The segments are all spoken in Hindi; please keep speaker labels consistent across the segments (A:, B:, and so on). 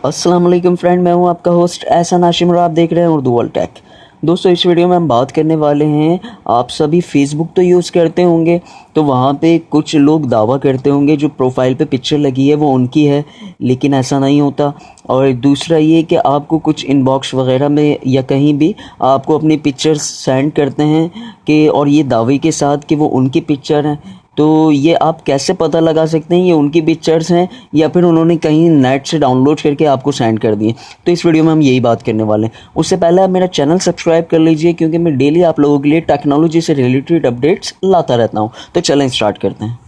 A: अस्सलाम वालेकुम फ्रेंड, मैं हूं आपका होस्ट एहसान हाशिम और आप देख रहे हैं उर्दू वर्ल्ड टेक। दोस्तों, इस वीडियो में हम बात करने वाले हैं, आप सभी फेसबुक तो यूज़ करते होंगे, तो वहाँ पे कुछ लोग दावा करते होंगे जो प्रोफाइल पे पिक्चर लगी है वो उनकी है, लेकिन ऐसा नहीं होता। और दूसरा ये कि आपको कुछ इनबॉक्स वगैरह में या कहीं भी आपको अपनी पिक्चर्स सेंड करते हैं कि और ये दावे के साथ कि वो उनकी पिक्चर हैं। तो ये आप कैसे पता लगा सकते हैं ये उनकी पिक्चर्स हैं या फिर उन्होंने कहीं नेट से डाउनलोड करके आपको सेंड कर दिए? तो इस वीडियो में हम यही बात करने वाले हैं। उससे पहले आप मेरा चैनल सब्सक्राइब कर लीजिए, क्योंकि मैं डेली आप लोगों के लिए टेक्नोलॉजी से रिलेटेड अपडेट्स लाता रहता हूँ। तो चलें स्टार्ट करते हैं।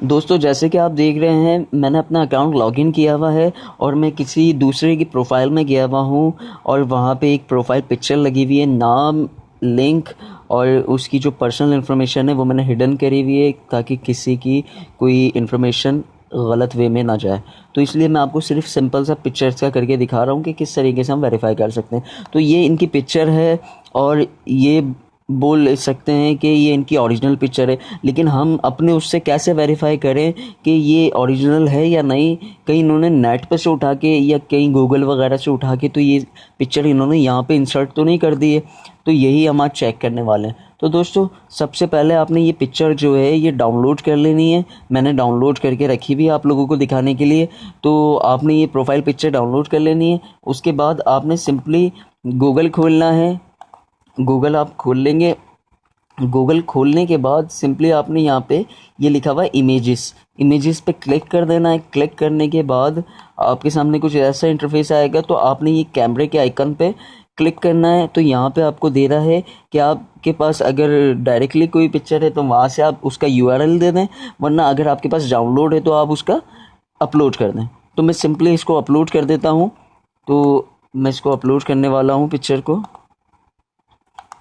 A: दोस्तों, जैसे कि आप देख रहे हैं, मैंने अपना अकाउंट लॉगिन किया हुआ है और मैं किसी दूसरे की प्रोफाइल में गया हुआ हूँ और वहाँ पे एक प्रोफाइल पिक्चर लगी हुई है, नाम, लिंक और उसकी जो पर्सनल इन्फॉर्मेशन है वो मैंने हिडन करी हुई है ताकि किसी की कोई इन्फॉर्मेशन गलत वे में ना जाए। तो इसलिए मैं आपको सिर्फ सिंपल सा पिक्चर्स का करके दिखा रहा हूँ कि किस तरीके से हम वेरीफाई कर सकते हैं। तो ये इनकी पिक्चर है और ये बोल सकते हैं कि ये इनकी ओरिजिनल पिक्चर है, लेकिन हम अपने उससे कैसे वेरीफाई करें कि ये ओरिजिनल है या नहीं? कहीं इन्होंने नेट पर से उठा के या कहीं गूगल वगैरह से उठा के तो ये पिक्चर इन्होंने यहाँ पे इंसर्ट तो नहीं कर दी है? तो यही हम आज चेक करने वाले हैं। तो दोस्तों, सबसे पहले आपने ये पिक्चर जो है ये डाउनलोड कर लेनी है। मैंने डाउनलोड करके रखी भी है आप लोगों को दिखाने के लिए। तो आपने ये प्रोफाइल पिक्चर डाउनलोड कर लेनी है। उसके बाद आपने सिंपली गूगल खोलना है। गूगल आप खोल लेंगे। गूगल खोलने के बाद सिंपली आपने यहाँ पे ये लिखा हुआ है इमेजेस पे क्लिक कर देना है। क्लिक करने के बाद आपके सामने कुछ ऐसा इंटरफेस आएगा। तो आपने ये कैमरे के आइकन पे क्लिक करना है। तो यहाँ पे आपको दे रहा है कि आपके पास अगर डायरेक्टली कोई पिक्चर है तो वहाँ से आप उसका URL दे दें, वरना अगर आपके पास डाउनलोड है तो आप उसका अपलोड कर दें। तो मैं सिंपली इसको अपलोड कर देता हूँ। तो मैं इसको अपलोड करने वाला हूँ पिक्चर को।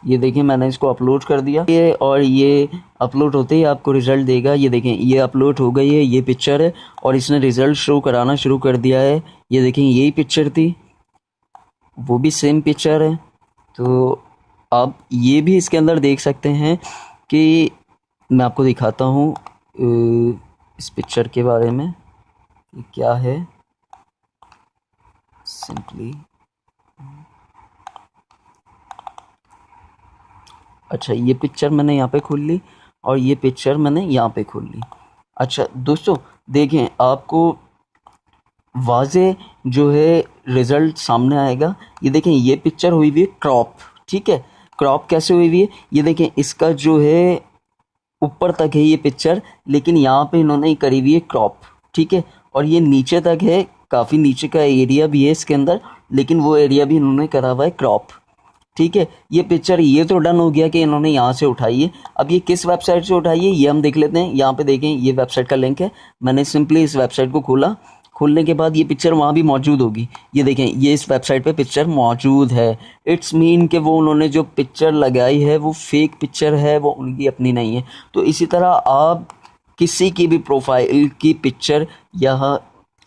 A: ये देखिए, मैंने इसको अपलोड कर दिया ये, और ये अपलोड होते ही आपको रिज़ल्ट देगा। ये देखें, ये अपलोड हो गई है, ये पिक्चर है और इसने रिज़ल्ट शो कराना शुरू कर दिया है। ये देखें, यही पिक्चर थी, वो भी सेम पिक्चर है। तो आप ये भी इसके अंदर देख सकते हैं कि मैं आपको दिखाता हूँ इस पिक्चर के बारे में कि क्या है। सिंपली अच्छा, ये पिक्चर मैंने यहाँ पे खोल ली और ये पिक्चर मैंने यहाँ पे खोल ली। अच्छा दोस्तों, देखें, आपको वाज़े जो है रिज़ल्ट सामने आएगा। ये देखें, ये पिक्चर हुई हुई है क्रॉप, ठीक है। क्रॉप कैसे हुई हुई है? ये देखें, इसका जो है ऊपर तक है ये पिक्चर, लेकिन यहाँ पे इन्होंने करी हुई है क्रॉप, ठीक है। और ये नीचे तक है, काफ़ी नीचे का एरिया भी है इसके अंदर, लेकिन वो एरिया भी इन्होंने करा हुआ है क्रॉप, ठीक है। ये पिक्चर ये तो डन हो गया कि इन्होंने यहाँ से उठाई है। अब ये किस वेबसाइट से उठाई है ये हम देख लेते हैं। यहाँ पे देखें, ये वेबसाइट का लिंक है। मैंने सिंपली इस वेबसाइट को खोला। खोलने के बाद ये पिक्चर वहाँ भी मौजूद होगी। ये देखें, ये इस वेबसाइट पे पिक्चर मौजूद है। इट्स मीन कि वो उन्होंने जो पिक्चर लगाई है वो फेक पिक्चर है, वो उनकी अपनी नहीं है। तो इसी तरह आप किसी की भी प्रोफाइल की पिक्चर या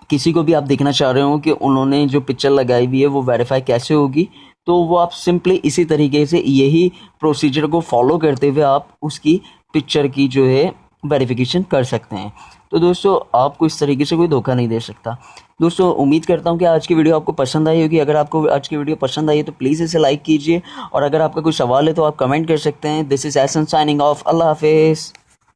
A: किसी को भी आप देखना चाह रहे हो कि उन्होंने जो पिक्चर लगाई हुई है वो वेरीफाई कैसे होगी, तो वो आप सिंपली इसी तरीके से यही प्रोसीजर को फॉलो करते हुए आप उसकी पिक्चर की जो है वेरिफिकेशन कर सकते हैं। तो दोस्तों, आपको इस तरीके से कोई धोखा नहीं दे सकता। दोस्तों, उम्मीद करता हूँ कि आज की वीडियो आपको पसंद आई होगी। अगर आपको आज की वीडियो पसंद आई है तो प्लीज़ इसे लाइक कीजिए, और अगर आपका कोई सवाल है तो आप कमेंट कर सकते हैं। This is Ehsan signing off. अल्लाह हाफिज़।